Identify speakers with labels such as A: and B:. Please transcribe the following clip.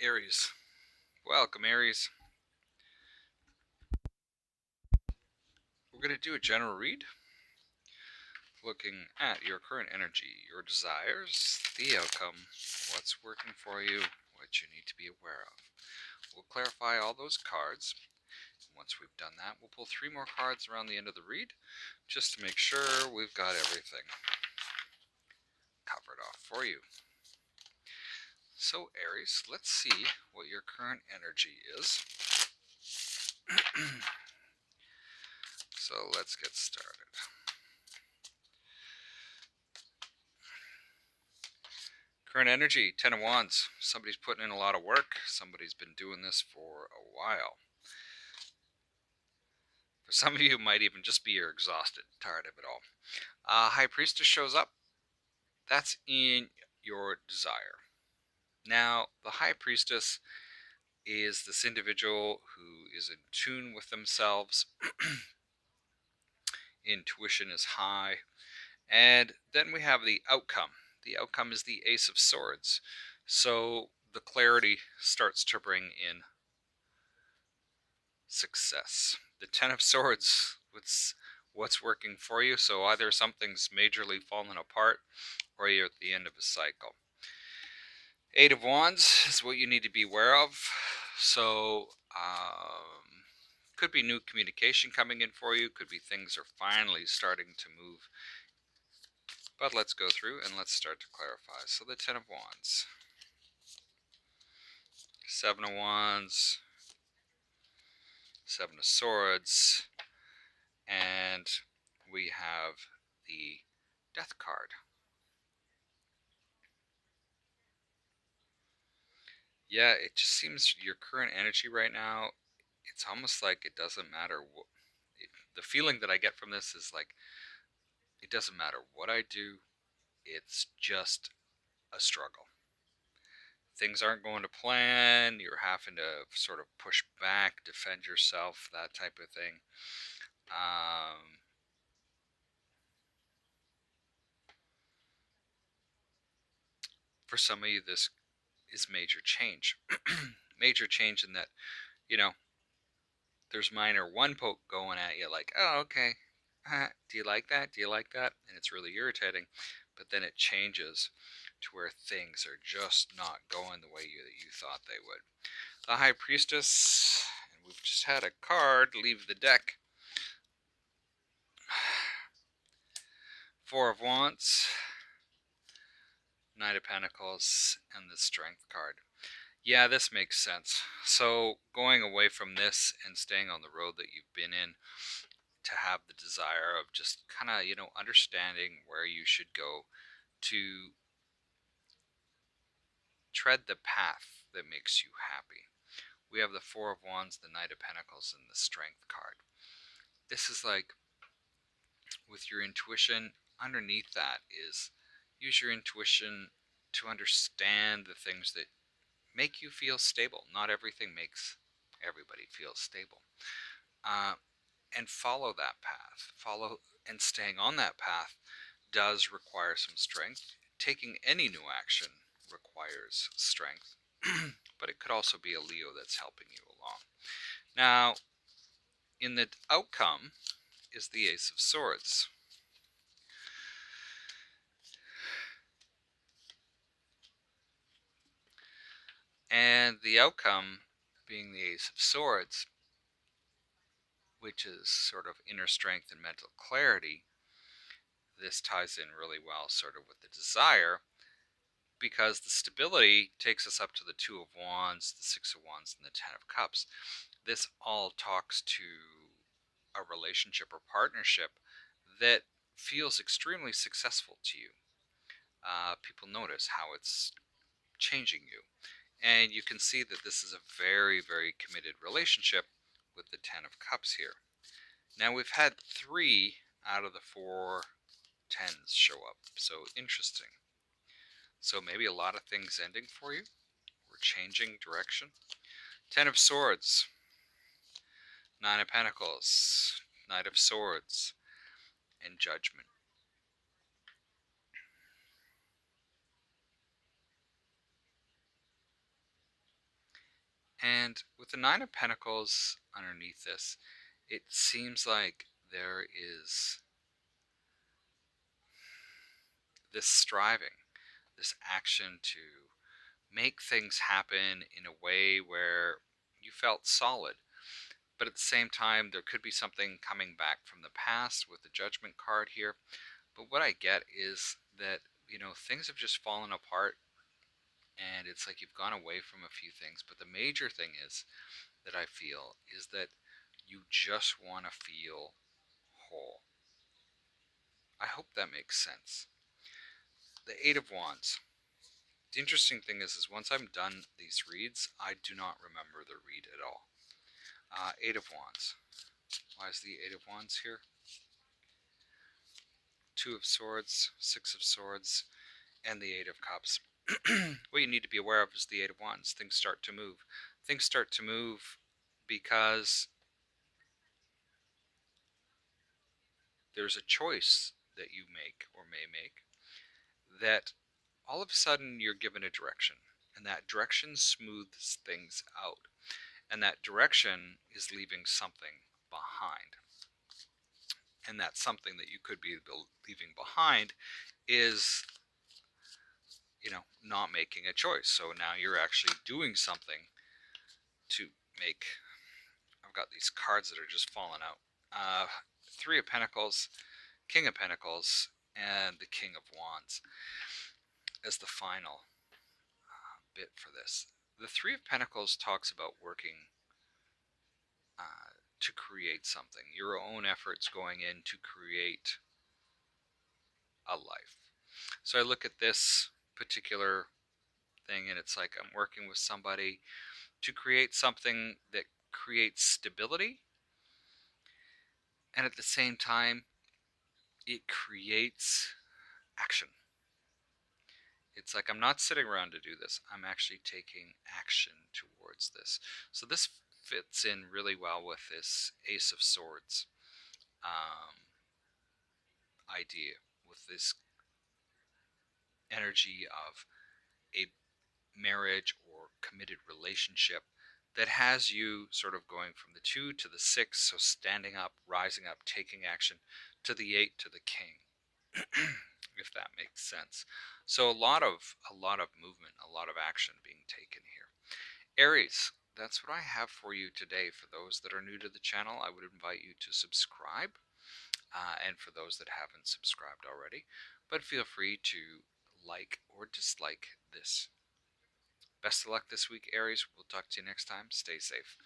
A: Aries. Welcome, Aries. We're going to do a general read, looking at your current energy, your desires, the outcome, what's working for you, what you need to be aware of. We'll clarify all those cards. Once we've done that, we'll pull 3 more cards around the end of the read, just to make sure we've got everything covered off for you. So, Aries, let's see what your current energy is. So, let's get started. Current energy, 10 of Wands. Somebody's putting in a lot of work. Somebody's been doing this for a while. For some of you, it might even just be you're exhausted, tired of it all. High Priestess shows up. That's in your desire. Now, the High Priestess is this individual who is in tune with themselves. Intuition is high. And then we have the outcome. The outcome is the Ace of Swords. So the clarity starts to bring in success. The Ten of Swords, what's working for you. So either something's majorly fallen apart or you're at the end of a cycle. 8 of Wands is what you need to be aware of. So could be new communication coming in for you. Could be things are finally starting to move. But let's go through and let's start to clarify. So the 10 of Wands. 7 of Wands. 7 of Swords. And we have the Death card. Yeah, it just seems your current energy right now, it's almost like it doesn't matter what. The feeling that I get from this is like, it doesn't matter what I do, it's just a struggle. Things aren't going to plan, you're having to sort of push back, defend yourself, that type of thing. For some of you, this is major change. Major change in that, you know, there's minor one poke going at you like, oh, okay, do you like that? Do you like that? And it's really irritating. But then it changes to where things are just not going the way you thought they would. The High Priestess, and we've just had a card leave the deck. 4 of Wands, Knight of Pentacles, and the Strength card. Yeah, this makes sense. So going away from this and staying on the road that you've been in, to have the desire of just kind of, understanding where you should go to tread the path that makes you happy. We have the 4 of Wands, the Knight of Pentacles, and the Strength card. This is like, with your intuition, underneath that is use your intuition to understand the things that make you feel stable. Not everything makes everybody feel stable. And follow that path. And staying on that path does require some strength. Taking any new action requires strength, but it could also be a Leo that's helping you along. Now, in the outcome is the Ace of Swords. And the outcome being the Ace of Swords, which is sort of inner strength and mental clarity. This ties in really well sort of with the desire, because the stability takes us up to the 2 of Wands, the 6 of Wands, and the 10 of Cups. This all talks to a relationship or partnership that feels extremely successful to you. People notice how it's changing you. And you can see that this is a very, very committed relationship with the 10 of Cups here. Now we've had 3 out of the 4 10s show up. So interesting. So maybe a lot of things ending for you. We're changing direction. 10 of Swords. 9 of Pentacles. Knight of Swords. And Judgment. And with the Nine of Pentacles underneath this, it seems like there is this striving, this action to make things happen in a way where you felt solid. But at the same time, there could be something coming back from the past with the Judgment card here. But what I get is that, things have just fallen apart, and it's like you've gone away from a few things. But the major thing is that I feel is that you just want to feel whole. I hope that makes sense. The Eight of Wands. The interesting thing is once I'm done these reads, I do not remember the read at all. Eight of Wands. Why is the Eight of Wands here? Two of Swords, Six of Swords, and the Eight of Cups. What you need to be aware of is the Eight of Wands. Things start to move. Things start to move because there's a choice that you make or may make that all of a sudden you're given a direction, and that direction smooths things out, and that direction is leaving something behind. And that something that you could be leaving behind is, not making a choice. So now you're actually doing something to make. I've got these cards that are just falling out. Three of Pentacles, King of Pentacles, and the King of Wands as the final bit for this. The Three of Pentacles talks about working to create something, your own efforts going in to create a life. So I look at this particular thing, and it's like I'm working with somebody to create something that creates stability, and at the same time it creates action. It's like I'm not sitting around to do this, I'm actually taking action towards this. So this fits in really well with this Ace of Swords idea, with this energy of a marriage or committed relationship that has you sort of going from the 2 to the 6, so standing up, rising up, taking action, to the 8 to the King, if that makes sense. So a lot of movement, a lot of action being taken here. Aries, that's what I have for you today. For those that are new to the channel, I would invite you to subscribe, and for those that haven't subscribed already, but feel free to like or dislike this. Best of luck this week, Aries. We'll talk to you next time. Stay safe.